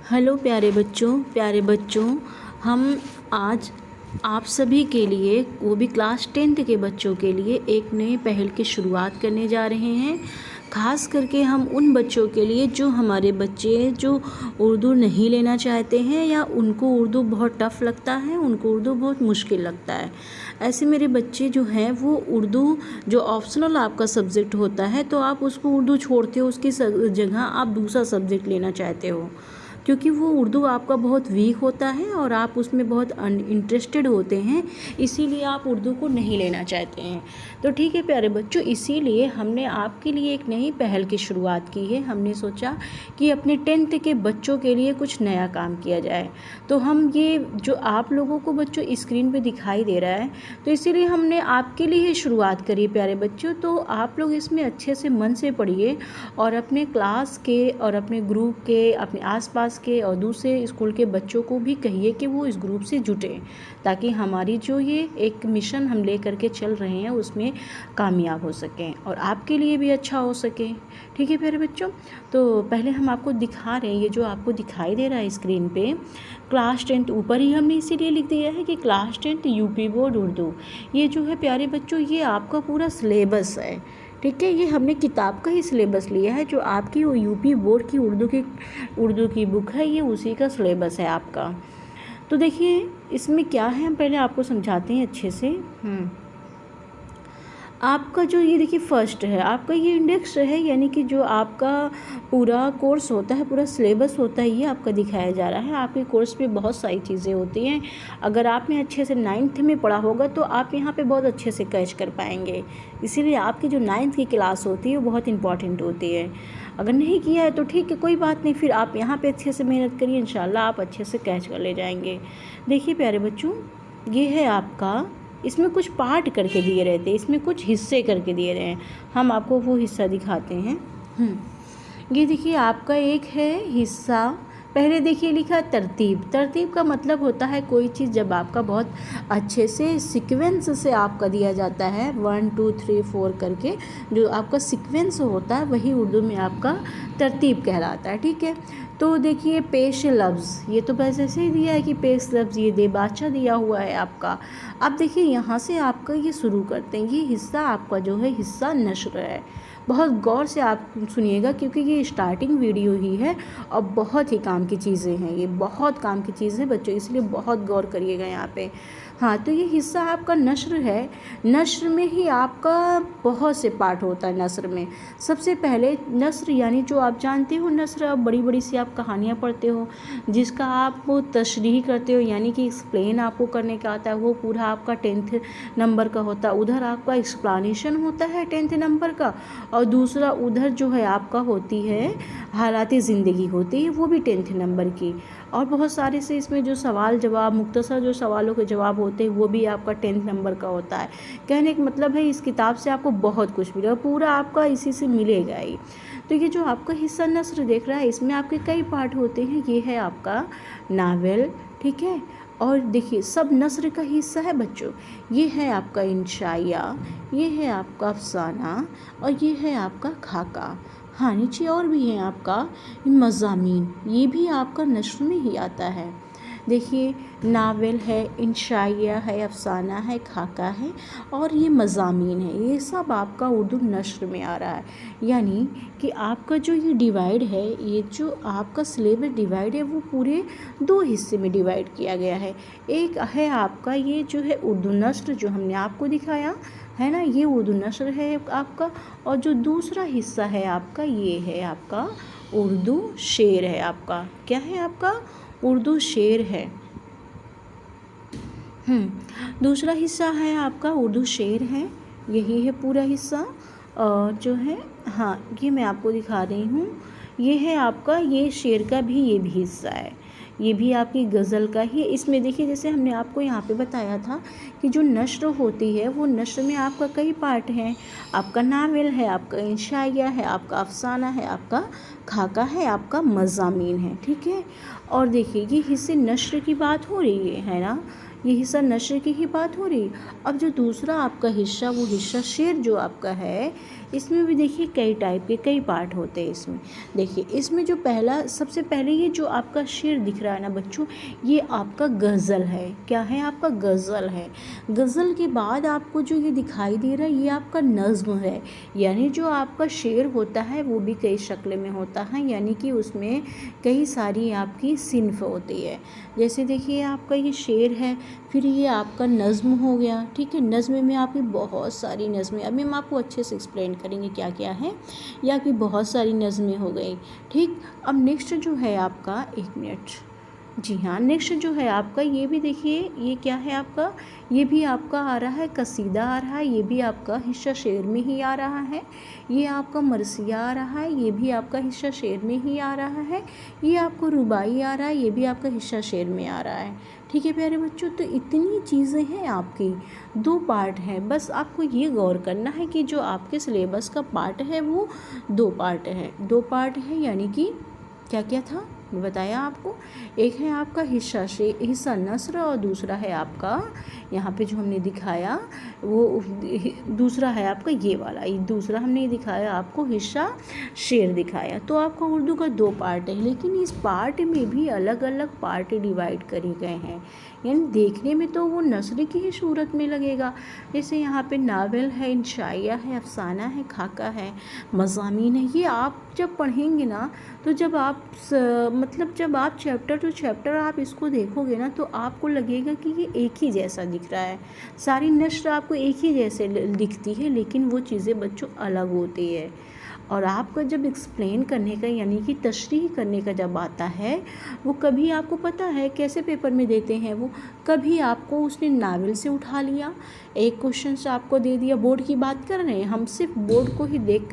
Hello प्यारे बच्चों, हम आज आप सभी के लिए, वो भी क्लास 10th के बच्चों के लिए एक नए पहल की शुरुआत करने जा रहे हैं। ख़ास करके हम उन बच्चों के लिए जो हमारे बच्चे जो उर्दू नहीं लेना चाहते हैं या उनको उर्दू बहुत टफ़ लगता है, उनको उर्दू बहुत मुश्किल लगता है। ऐसे मेरे बच्चे जो हैं वो उर्दू जो ऑप्शनल आपका सब्जेक्ट होता है, तो आप उसको उर्दू छोड़ते हो, उसकी जगह आप दूसरा सब्जेक्ट लेना चाहते हो क्योंकि वो उर्दू आपका बहुत वीक होता है और आप उसमें बहुत इंटरेस्टेड होते हैं, इसीलिए आप उर्दू को नहीं लेना चाहते हैं। तो ठीक है प्यारे बच्चों, इसीलिए हमने आपके लिए एक नई पहल की शुरुआत की है। हमने सोचा कि अपने 10th के बच्चों के लिए कुछ नया काम किया जाए। तो हम ये जो आप लोगों को बच्चों स्क्रीन पे दिखाई दे रहा है, तो इसीलिए हमने आपके लिए शुरुआत करी प्यारे बच्चों। तो आप लोग इसमें अच्छे से मन से पढ़िए और अपने क्लास के और अपने ग्रुप के, अपने आसपास के और दूसरे स्कूल के बच्चों को भी कहिए कि वो इस ग्रुप से जुटें, ताकि हमारी जो ये एक मिशन हम ले करके चल रहे हैं उसमें कामयाब हो सकें और आपके लिए भी अच्छा हो सके। ठीक है प्यारे बच्चों, तो पहले हम आपको दिखा रहे हैं, ये जो आपको दिखाई दे रहा है स्क्रीन पे, क्लास 10th, ऊपर ही हमने इसीलिए लिख दिया है कि class 10th UP board Urdu. ये जो है प्यारे बच्चों, ये आपका पूरा सिलेबस है। ठीक है, ये हमने किताब का ही सिलेबस लिया है, जो आपकी वो यूपी बोर्ड की उर्दू की बुक है, ये उसी का सिलेबस है आपका। तो देखिए इसमें क्या है, हम पहले आपको समझाते हैं अच्छे से। आपका जो ये देखिए फर्स्ट है, आपका ये इंडेक्स है, यानी कि जो आपका पूरा कोर्स होता है, पूरा सिलेबस होता है, ये आपका दिखाया जा रहा है। आपके कोर्स में बहुत सारी चीज़ें होती हैं। अगर आपने अच्छे से 9th में पढ़ा होगा तो आप यहाँ पे बहुत अच्छे से कैच कर पाएंगे। इसीलिए आपकी जो 9th की क्लास होती है वो बहुत इंपॉर्टेंट होती है। अगर नहीं किया है तो ठीक है, कोई बात नहीं, फिर आप यहाँ पर अच्छे से मेहनत करिए, इंशाल्लाह आप अच्छे से कैच कर ले जाएंगे। देखिए प्यारे बच्चों, ये है आपका, इसमें कुछ पार्ट करके दिए रहते हैं, इसमें कुछ हिस्से करके दिए रहे हैं। हम आपको वो हिस्सा दिखाते हैं। ये देखिए आपका एक है हिस्सा, पहले देखिए लिखा तरतीब। तरतीब का मतलब होता है कोई चीज़ जब आपका बहुत अच्छे से सीक्वेंस से आपका दिया जाता है, 1 2 3 4 करके जो आपका सीक्वेंस होता है, वही उर्दू में आपका तरतीब कहलाता है। ठीक है, तो देखिए पेश लफ्ज़, ये तो बस ऐसे ही दिया है कि पेश लफ्ज़, ये देबाचा दिया हुआ है आपका। अब देखिए यहाँ से आपका ये शुरू करते हैं। ये हिस्सा आपका जो है हिस्सा नश्र है। बहुत गौर से आप सुनिएगा क्योंकि ये स्टार्टिंग वीडियो ही है और बहुत ही काम की चीज़ें हैं, ये बहुत काम की चीज़ है बच्चों, इसलिए बहुत गौर करिएगा यहाँ पे। हाँ, तो ये हिस्सा आपका नश्र है। नश्र में ही आपका बहुत से पार्ट होता है। नस्र में सबसे पहले नस्र, यानी जो आप जानते हो नस्र, आप बड़ी बड़ी सी आप कहानियाँ पढ़ते हो जिसका आप तशरीह करते हो, यानी कि एक्सप्लेन आपको करने का आता है, वो पूरा आपका 10th नंबर का होता है। उधर आपका एक्सप्लानेशन होता है 10th नंबर का, और दूसरा उधर जो है आपका होती है हालाती ज़िंदगी होती है, वो भी 10th नंबर की। और बहुत सारे से इसमें जो सवाल जवाब, मुख्तसर जो सवालों के जवाब होते हैं, वो भी आपका 10th नंबर का होता है। कहने का मतलब है इस किताब से आपको बहुत कुछ मिलेगा, पूरा आपका इसी से मिलेगा ही। तो ये जो आपका हिस्सा नस्र देख रहा है, इसमें आपके कई पार्ट होते हैं। ये है आपका नावल, ठीक है, और देखिए सब नस्र का हिस्सा है बच्चों। ये है आपका इंशाइया, ये है आपका अफसाना, और ये है आपका खाका। हाँ, नीचे और भी है आपका मज़ामीन, ये भी आपका नस्र में ही आता है। देखिए नावल है, इंशाइया है, अफसाना है, खाका है और ये मज़ामीन है, ये सब आपका उर्दू नस्र में आ रहा है। यानी कि आपका जो ये डिवाइड है, ये जो आपका सिलेबस डिवाइड है, वो पूरे 2 हिस्से में डिवाइड किया गया है। एक है आपका ये जो है उर्दू नस्र, जो हमने आपको दिखाया है ना, ये उर्दू नस्र है आपका, और जो दूसरा हिस्सा है आपका, ये है आपका उर्दू शेर है आपका। क्या है आपका? उर्दू शेर है। दूसरा हिस्सा है आपका उर्दू शेर है, यही है पूरा हिस्सा। और जो है, हाँ, ये मैं आपको दिखा रही हूँ, ये है आपका, ये शेर का भी ये भी हिस्सा है, ये भी आपकी गज़ल का ही। इसमें देखिए जैसे हमने आपको यहाँ पे बताया था कि जो नस्र होती है, वो नस्र में आपका कई पार्ट हैं। आपका नावल है, आपका इंशाइया है, आपका अफसाना है, आपका खाका है, आपका मज़ामीन है। ठीक है, और देखिए ये हिस्से नस्र की बात हो रही है ना, ये हिस्सा नस्र की ही बात हो रही। अब जो दूसरा आपका हिस्सा, वो हिस्सा शेर जो आपका है, इसमें भी देखिए कई टाइप के कई पार्ट होते हैं इसमें। देखिए इसमें जो पहला, सबसे पहले ये जो आपका शेर दिख रहा है ना बच्चों, ये आपका गज़ल है। क्या है आपका? गज़ल है। गज़ल के बाद आपको जो ये दिखाई दे रहा है, ये आपका नज़्म है। यानी जो आपका शेर होता है वो भी कई शक्ल में होता है, यानी कि उसमें कई सारी आपकी सिन्फ होती है। जैसे देखिए आपका ये शेर है, फिर ये आपका नज़्म हो गया। ठीक है, नज़्म में आपकी बहुत सारी नज़में, अभी हम आपको अच्छे से एक्सप्लेन करेंगे क्या क्या है। ये आपकी बहुत सारी नज़में हो गई। ठीक, अब नेक्स्ट जो है आपका, एक मिनट, जी हाँ, नेक्स्ट जो है आपका, ये भी देखिए, ये क्या है आपका, ये भी आपका आ रहा है कसीदा आ रहा है, ये भी आपका हिस्सा शेर में ही आ रहा है। ये आपका मरसिया आ रहा है, ये भी आपका हिस्सा शेर में ही आ रहा है। ये आपको रुबाई आ रहा है, ये भी आपका हिस्सा शेर में आ रहा है। ठीक है प्यारे बच्चों, तो इतनी चीज़ें हैं आपकी, 2 पार्ट हैं। बस आपको ये गौर करना है कि जो आपके सिलेबस का पार्ट है वो 2 पार्ट है, 2 पार्ट है। यानी कि क्या क्या था बताया आपको, एक है आपका हिस्सा नस्र और दूसरा है आपका, यहाँ पे जो हमने दिखाया वो दूसरा है आपका ये वाला, ये दूसरा हमने दिखाया आपको हिस्सा शेर दिखाया। तो आपका उर्दू का 2 पार्ट है, लेकिन इस पार्ट में भी अलग अलग पार्ट डिवाइड करे गए हैं। यानी देखने में तो वो नस्र की ही सूरत में लगेगा। जैसे यहाँ पे नावल है, इंशाइया है, अफसाना है, खाका है, मज़ामीन है। ये आप जब पढ़ेंगे ना, तो जब आप मतलब जब आप चैप्टर टू चैप्टर आप इसको देखोगे ना, तो आपको लगेगा कि ये एक ही जैसा दिख रहा है। सारी नस्र आपको एक ही जैसे दिखती है, लेकिन वो चीज़ें बच्चों अलग होती है। और आपका जब एक्सप्लेन करने का, यानी कि तशरीह करने का जब आता है, वो कभी आपको पता है कैसे पेपर में देते हैं वो, कभी आपको उसने नावल से उठा लिया, एक क्वेश्चन से आपको दे दिया। बोर्ड की बात कर रहे हैं हम, सिर्फ बोर्ड को ही देख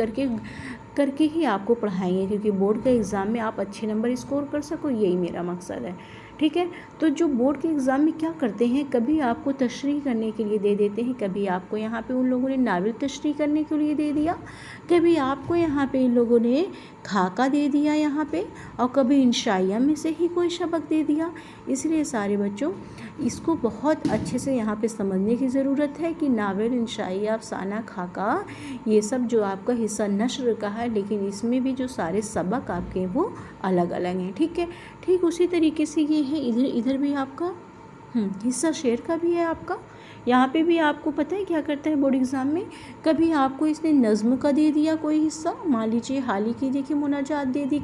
करके ही आपको पढ़ाएंगे, क्योंकि बोर्ड के एग्ज़ाम में आप अच्छे नंबर स्कोर कर सको, यही मेरा मकसद है। ठीक है, तो जो बोर्ड के एग्ज़ाम में क्या करते हैं, कभी आपको तशरीह करने के लिए दे देते हैं, कभी आपको यहाँ पे उन लोगों ने नावल तशरीह करने के लिए दे दिया, कभी आपको यहाँ पे इन लोगों ने खाका दे दिया यहाँ पे, और कभी इंशाइया में से ही कोई सबक दे दिया। इसलिए सारे बच्चों इसको बहुत अच्छे से यहाँ पे समझने की ज़रूरत है कि नावल, इंशाइया, अफसाना, खाका, ये सब जो आपका हिस्सा नस्र का है, लेकिन इसमें भी जो सारे सबक आपके वो अलग अलग हैं। ठीक है, ठीक उसी तरीके से ये है, इधर भी आपका हिस्सा शेर का भी है आपका। यहाँ पे भी आपको पता है क्या करता है बोर्ड एग्ज़ाम में, कभी आपको इसने नज़्म का दे दिया कोई हिस्सा, मान लीजिए हाली की देखिए मुनाजात दे दी,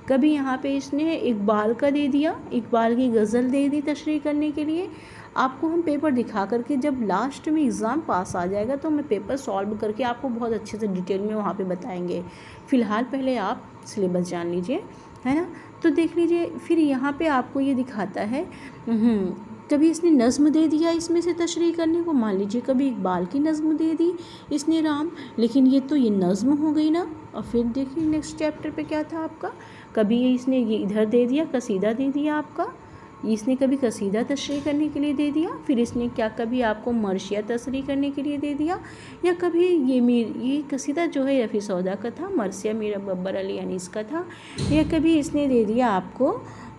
कभी यहाँ पे इसने इकबाल का दे दिया, इकबाल की गज़ल दे दी तशरीह करने के लिए। आपको हम पेपर दिखा करके जब लास्ट में एग्ज़ाम पास आ जाएगा, तो मैं पेपर सॉल्व करके आपको बहुत अच्छे से डिटेल में वहाँ पे बताएंगे। फ़िलहाल पहले आप सिलेबस जान लीजिए, है ना। तो देख लीजिए, फिर यहाँ पे आपको ये दिखाता है, कभी इसने नज़्म दे दिया इसमें से तशरीह करने को, मान लीजिए कभी इकबाल की नज़्म दे दी इसने राम, लेकिन ये तो ये नज़्म हो गई ना। और फिर देखिए नेक्स्ट चैप्टर पे क्या था आपका, कभी इसने ये इधर दे दिया, कसीदा दे दिया आपका, इसने कभी कसीदा तशरीह करने के लिए दे दिया, फिर इसने क्या कभी आपको मर्शिया तशरीह करने के लिए दे दिया, या कभी ये कसीदा जो है रफ़ी सौदा का था, मर्सिया मीरा बब्बर अली अनीस का था, या कभी इसने दे दिया आपको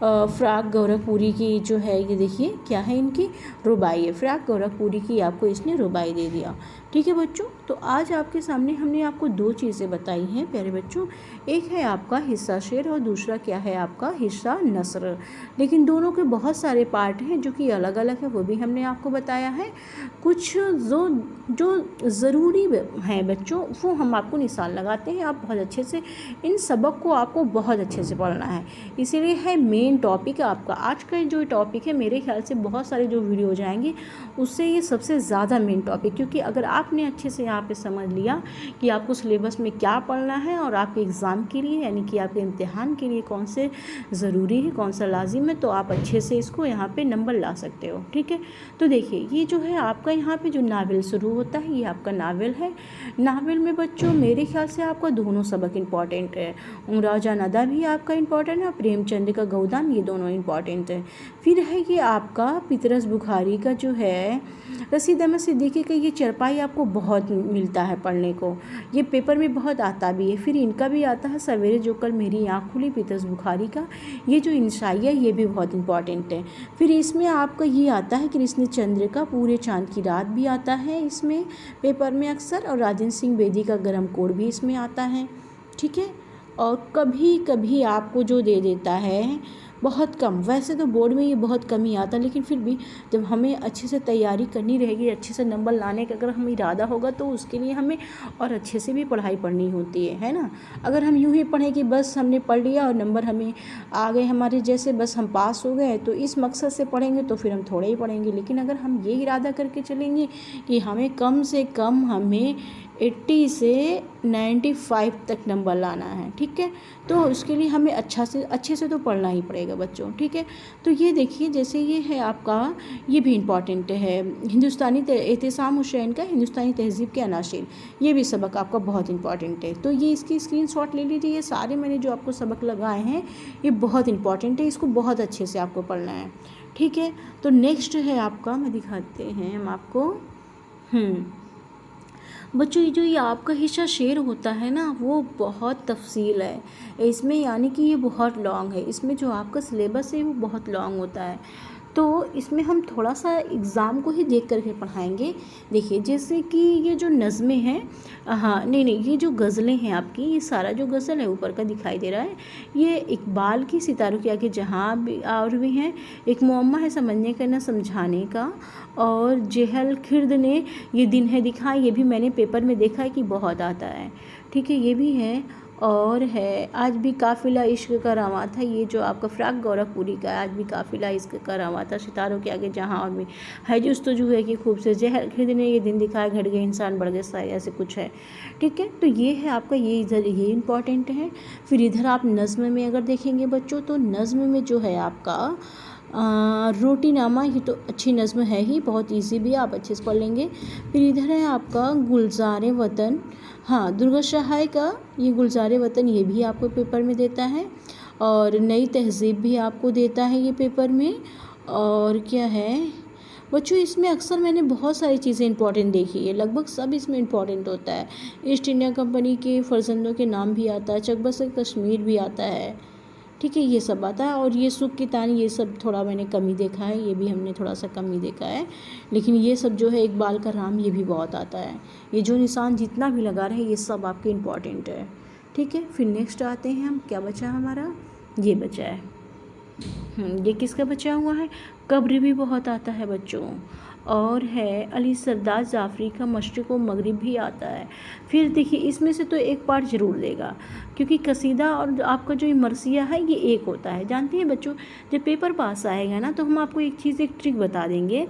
फ़राक गोरखपुरी की जो है, ये देखिए क्या है इनकी रुबाई है, फ़राक गोरखपुरी की आपको इसने रुबाई दे दिया। ठीक है बच्चों, तो आज आपके सामने हमने आपको 2 चीज़ें बताई हैं प्यारे बच्चों, एक है आपका हिस्सा शेर और दूसरा क्या है आपका हिस्सा नस्र। लेकिन दोनों के बहुत सारे पार्ट हैं जो कि अलग अलग है, वो भी हमने आपको बताया है। कुछ जो ज़रूरी हैं बच्चों, वो हम आपको निशान लगाते हैं। आप बहुत अच्छे से इन सबक को आपको बहुत अच्छे से पढ़ना है, इसीलिए है मेन टॉपिक आपका आज का जो टॉपिक है। मेरे ख्याल से बहुत सारे जो वीडियो जाएंगे उससे ये सबसे ज़्यादा मेन टॉपिक, क्योंकि अगर आपने अच्छे से यहाँ पे समझ लिया कि आपको सिलेबस में क्या पढ़ना है और आपके एग्ज़ाम के लिए, यानी कि आपके इम्तिहान के लिए कौन से ज़रूरी है, कौन सा लाजिम है, तो आप अच्छे से इसको यहाँ पे नंबर ला सकते हो। ठीक है, तो देखिए ये जो है आपका यहाँ पे जो नावल शुरू होता है, ये आपका नावल है। नावल में बच्चों मेरे ख्याल से आपका दोनों सबक इम्पॉर्टेंट है, उमराजा नदा भी आपका इम्पॉर्टेंट है, प्रेमचंद का गौदान, ये दोनों इम्पॉर्टेंट है। फिर है ये आपका पितरस बुखारी का जो है रसीद अहमद सिद्दीकी का ये चरपाई आपको बहुत मिलता है पढ़ने को, ये पेपर में बहुत आता भी है। फिर इनका भी आता है सवेरे जो कल मेरी आँख खुली पीतस बुखारी का, ये जो इंशाइया ये भी बहुत इंपॉर्टेंट है। फिर इसमें आपका ये आता है कृष्ण चंद्र का पूरे चाँद की रात भी आता है इसमें पेपर में अक्सर, और राजेंद्र सिंह बेदी का गरम कोड भी इसमें आता है, ठीक है। और कभी कभी आपको जो दे देता है बहुत कम, वैसे तो बोर्ड में ये बहुत कम ही आता, लेकिन फिर भी जब हमें अच्छे से तैयारी करनी रहेगी, अच्छे से नंबर लाने का अगर हमें इरादा होगा तो उसके लिए हमें और अच्छे से भी पढ़ाई पढ़नी होती है ना। अगर हम यूँ ही पढ़ें कि बस हमने पढ़ लिया और नंबर हमें आ गए हमारे जैसे, बस हम पास हो गए, तो इस मकसद से पढ़ेंगे तो फिर हम थोड़े ही पढ़ेंगे। लेकिन अगर हम ये इरादा करके चलेंगे कि हमें कम से कम हमें 80 से 95 तक नंबर लाना है, ठीक है, तो उसके लिए हमें अच्छे से तो पढ़ना ही पड़ेगा बच्चों, ठीक है। तो ये देखिए जैसे ये है आपका, ये भी इम्पॉर्टेंट है, हिंदुस्तानी एहतेसाम हुसैन का हिंदुस्तानी तहज़ीब के अनाशिर, ये भी सबक आपका बहुत इंपॉर्टेंट है। तो ये इसकी स्क्रीनशॉट ले लीजिए, ये सारे मैंने जो आपको सबक लगाए हैं ये बहुत इंपॉर्टेंट है, इसको बहुत अच्छे से आपको पढ़ना है, ठीक है। तो नेक्स्ट है आपका, मैं दिखाते हैं हम आपको। बच्चों ये आपका हिस्सा शेर होता है ना, वो बहुत तफसील है इसमें, यानी कि ये बहुत लॉन्ग है, इसमें जो आपका सिलेबस है वो बहुत लॉन्ग होता है। तो इसमें हम थोड़ा सा एग्ज़ाम को ही देख करके पढ़ाएंगे। देखिए जैसे कि ये जो नज़में हैं, हाँ नहीं ये जो गज़लें हैं आपकी, ये सारा जो गज़ल है ऊपर का दिखाई दे रहा है, ये इकबाल की सितारों के आगे जहाँ भी और भी हैं, एक मुअम्मा है समझने का ना समझाने का, और जेहल खिर्द ने ये दिन है दिखाई, ये भी मैंने पेपर में देखा है कि बहुत आता है, ठीक है, ये भी है। और है आज भी काफ़िला इश्क का रवां था, ये जो आपका फ़राक गोरखपुरी का है, आज भी काफ़िला इश्क का रवां था, सितारों के आगे जहाँ और भी है जुस्तजू है कि खूब से जहर खिदने ये दिन दिखाया, घट गए इंसान बढ़ गए सारे, ऐसे कुछ है, ठीक है। तो ये है आपका, ये इधर ये इंपॉर्टेंट है। फिर इधर आप नज़्म में अगर देखेंगे बच्चों, तो नज़्म में जो है आपका रोटी नामा, ये तो अच्छी नज़्म है ही, बहुत इजी भी, आप अच्छे से पढ़ लेंगे। फिर इधर है आपका गुलजार वतन, हाँ दुर्गा शाह का ये गुलजार वतन, ये भी आपको पेपर में देता है, और नई तहज़ीब भी आपको देता है ये पेपर में। और क्या है बच्चों, इसमें अक्सर मैंने बहुत सारी चीज़ें इंपॉर्टेंट देखी है, लगभग सब इसमें इंपॉर्टेंट होता है। ईस्ट इंडिया कंपनी के फर्जंदों के नाम भी आता है, चकबस कश्मीर भी आता है, ठीक है, ये सब आता है। और ये सुख की तानी, ये सब थोड़ा मैंने कम ही देखा है, ये भी हमने थोड़ा सा कम ही देखा है, लेकिन ये सब जो है इकबाल का राम, ये भी बहुत आता है। ये जो निशान जितना भी लगा रहे हैं ये सब आपके इम्पॉर्टेंट है, ठीक है। फिर नेक्स्ट आते हैं हम, क्या बचा हमारा, ये बचा है, ये किसका बचा हुआ है, कब्र भी बहुत आता है बच्चों, और है अली सरदार जाफरी का मशरिक़ व मगरिब भी आता है। फिर देखिए इसमें से तो एक पार्ट ज़रूर देगा, क्योंकि कसीदा और आपका जो मरसिया है ये एक होता है, जानते हैं बच्चों, जब पेपर पास आएगा ना तो हम आपको एक चीज़, एक ट्रिक बता देंगे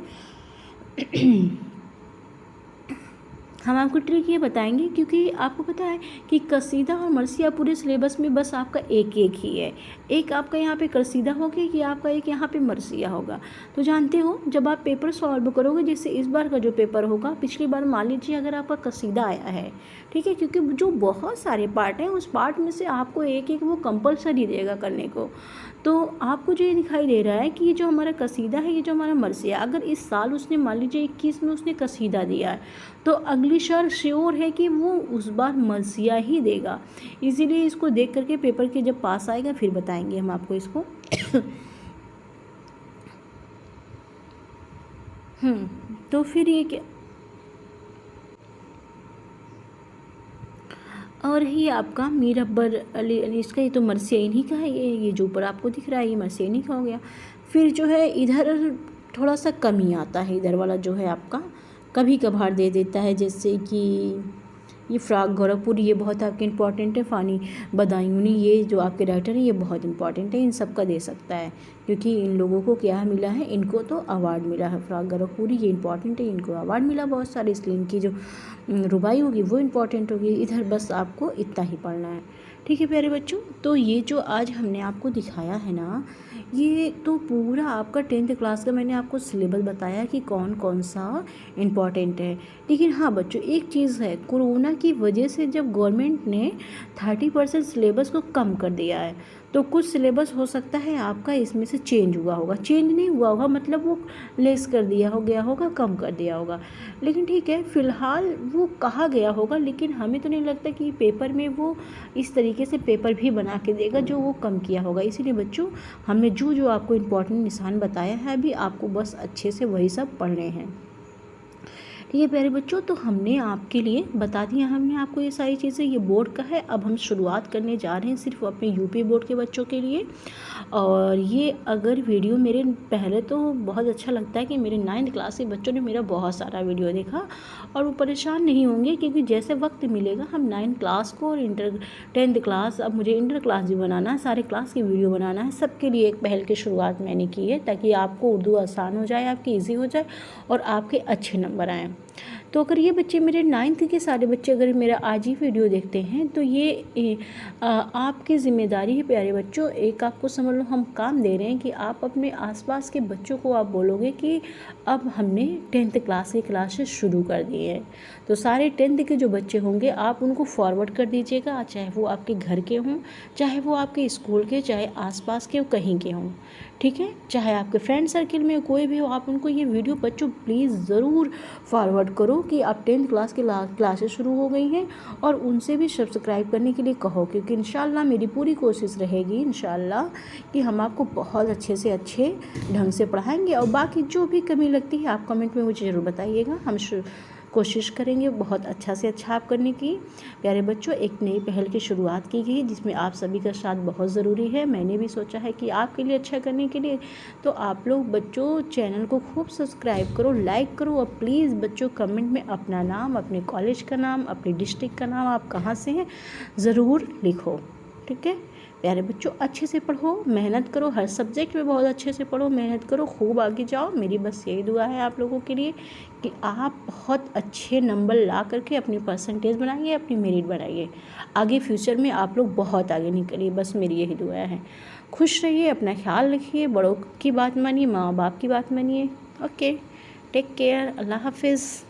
हम आपको ट्रिक ये बताएंगे, क्योंकि आपको पता है कि कसीदा और मरसिया पूरे सिलेबस में बस आपका एक एक ही है, एक आपका यहाँ पे कसीदा होगा, कि आपका एक यहाँ पे मरसिया होगा। तो जानते हो जब आप पेपर सॉल्व करोगे, जैसे इस बार का जो पेपर होगा, पिछली बार मान लीजिए अगर आपका कसीदा आया है, ठीक है, क्योंकि जो बहुत सारे पार्ट हैं उस पार्ट में से आपको एक एक वो कंपलसरी देगा करने को। तो आपको जो ये दिखाई दे रहा है कि ये जो हमारा कसीदा है, ये जो हमारा मरसिया, अगर इस साल उसने मान लीजिए 21 में उसने कसीदा दिया है, तो अगली साल श्योर है कि वो उस बार मरसिया ही देगा। इसीलिए इसको देख करके पेपर के जब पास आएगा फिर बताएंगे हम आपको इसको तो फिर ये क्या, और ही आपका मीर अकबर अली इसका, ये तो मरसिया इन्हीं का है, ये जो ऊपर आपको दिख रहा है ये मरसिया इन्हीं का हो गया। फिर जो है इधर थोड़ा सा कम ही आता है, इधर वाला जो है आपका कभी कभार दे देता है, जैसे कि ये फ़राक गोरखपुरी, ये बहुत आपके इंपॉर्टेंट है। फ़ानी बदायूनी, ये जो आपके राइटर हैं ये बहुत इंपॉर्टेंट है, इन सब का दे सकता है, क्योंकि इन लोगों को क्या मिला है, इनको तो अवार्ड मिला है। फ़राक गोरखपुरी ये इंपॉर्टेंट है, इनको अवार्ड मिला बहुत सारे, इसलिए इनकी जो रुबाई होगी वो इंपॉर्टेंट होगी। इधर बस आपको इतना ही पढ़ना है, ठीक है प्यारे बच्चों। तो ये जो आज हमने आपको दिखाया है ना, ये तो पूरा आपका 10th क्लास का मैंने आपको सिलेबस बताया कि कौन कौन सा इम्पॉर्टेंट है। लेकिन हाँ बच्चों, एक चीज़ है, कोरोना की वजह से जब गवर्नमेंट ने 30% सिलेबस को कम कर दिया है, तो कुछ सिलेबस हो सकता है आपका इसमें से चेंज हुआ होगा, चेंज नहीं हुआ होगा मतलब वो लेस कर दिया हो गया होगा, कम कर दिया होगा, लेकिन ठीक है फ़िलहाल वो कहा गया होगा। लेकिन हमें तो नहीं लगता कि पेपर में वो इस तरीके से पेपर भी बना के देगा जो वो कम किया होगा। इसीलिए बच्चों हमने जो जो आपको इम्पोर्टेंट निशान बताया है अभी आपको बस अच्छे से वही सब पढ़ने हैं। ठीक है प्यारे बच्चों, तो हमने आपके लिए बता दिया, हमने आपको ये सारी चीज़ें, ये बोर्ड का है। अब हम शुरुआत करने जा रहे हैं सिर्फ अपने यूपी बोर्ड के बच्चों के लिए। और ये अगर वीडियो मेरे पहले तो बहुत अच्छा लगता है कि मेरे 9th क्लास के बच्चों ने मेरा बहुत सारा वीडियो देखा और वो परेशान नहीं होंगे, क्योंकि जैसे वक्त मिलेगा हम 9th क्लास को और 10th क्लास, अब मुझे इंटर क्लास भी बनाना है, सारे क्लास की वीडियो बनाना है, सबके लिए एक पहल की शुरुआत मैंने की है ताकि आपको उर्दू आसान हो जाए, आपकी ईजी हो जाए और आपके अच्छे नंबर आएँ। तो अगर ये बच्चे मेरे 9th के सारे बच्चे अगर मेरा आज ही वीडियो देखते हैं तो ये आपकी ज़िम्मेदारी है प्यारे बच्चों। एक आपको समझ लो हम काम दे रहे हैं कि आप अपने आसपास के बच्चों को आप बोलोगे कि अब हमने 10th क्लास की क्लासेस शुरू कर दी है। तो सारे 10th के जो बच्चे होंगे आप उनको फॉरवर्ड कर दीजिएगा, चाहे वो आपके घर के हों, चाहे वो आपके स्कूल के, चाहे आसपास के कहीं के हों, ठीक है, चाहे आपके फ्रेंड सर्किल में कोई भी हो, आप उनको ये वीडियो बच्चों प्लीज़ ज़रूर फॉरवर्ड करो कि अब 10th क्लास की क्लासेस शुरू हो गई हैं और उनसे भी सब्सक्राइब करने के लिए कहो, क्योंकि इंशाल्लाह मेरी पूरी कोशिश रहेगी इंशाल्लाह कि हम आपको बहुत अच्छे से अच्छे ढंग से पढ़ाएंगे। और बाकी जो भी कमी लगती है आप कमेंट में मुझे ज़रूर बताइएगा, हम कोशिश करेंगे बहुत अच्छा से अच्छा आप करने की। प्यारे बच्चों, एक नई पहल की शुरुआत की गई जिसमें आप सभी का साथ बहुत ज़रूरी है। मैंने भी सोचा है कि आपके लिए अच्छा करने के लिए, तो आप लोग बच्चों चैनल को खूब सब्सक्राइब करो, लाइक करो और प्लीज़ बच्चों कमेंट में अपना नाम, अपने कॉलेज का नाम, अपनी डिस्ट्रिक्ट का नाम, आप कहाँ से हैं ज़रूर लिखो। ठीक है प्यारे बच्चों, अच्छे से पढ़ो, मेहनत करो, हर सब्जेक्ट में बहुत अच्छे से पढ़ो, मेहनत करो, खूब आगे जाओ। मेरी बस यही दुआ है आप लोगों के लिए कि आप बहुत अच्छे नंबर ला करके अपनी परसेंटेज बनाइए, अपनी मेरिट बनाइए, आगे फ्यूचर में आप लोग बहुत आगे निकलिए, बस मेरी यही दुआ है। खुश रहिए, अपना ख्याल रखिए, बड़ों की बात मानिए, माँ बाप की बात मानिए। ओके, टेक केयर, अल्लाह हाफिज़।